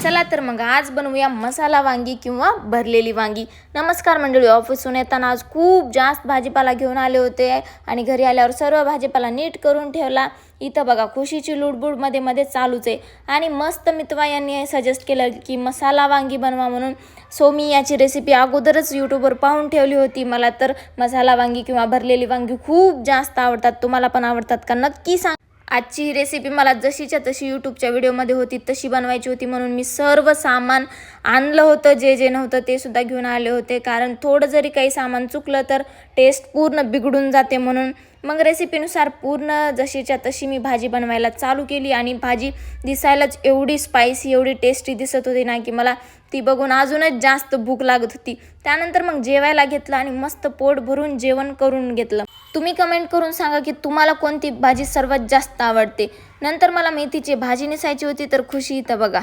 चला तर मग आज बनवूया मसाला वांगी किंवा भरलेली वांगी। नमस्कार मंडळी, ऑफिसहून येताना आज खूप जास्त भाजीपाला घेऊन आले होते आणि घरी आल्यावर सर्व भाजीपाला नीट करून ठेवला। इथं बघा खुशीची लुडबुड मध्ये मध्ये चालूच आहे आणि मस्त मितवा यांनी सजेस्ट केलं की मसाला वांगी बनवा म्हणून। सो मी याची रेसिपी अगोदरच यूट्यूबवर पाहून ठेवली होती। मला तर मसाला वांगी किंवा भरलेली वांगी खूप जास्त आवडतात। तुम्हाला पण आवडतात का नक्की सांगा। आजची ही रेसिपी मला जशीच्या तशी यूट्यूबच्या व्हिडिओमध्ये होती तशी बनवायची होती, म्हणून मी सर्व सामान आणलं होतं। जे नव्हतं ते सुद्धा घेऊन आले होते, कारण थोडं जरी काही सामान चुकलं तर टेस्ट पूर्ण बिघडून जाते। म्हणून मग रेसिपीनुसार पूर्ण जशीच्या तशी मी भाजी बनवायला चालू केली आणि भाजी दिसायलाच एवढी स्पायसी एवढी टेस्टी दिसत होती ना की मला ती बघून अजूनच जास्त भूक लागत होती। त्यानंतर मग जेवायला घेतलं आणि मस्त पोट भरून जेवण करून घेतलं। तुम्ही कमेंट करून सांगा की तुम्हाला कोणती भाजी सर्वात जास्त आवडते। नंतर मला मेथीची भाजी नेसायची होती, तर खुशी इथं बघा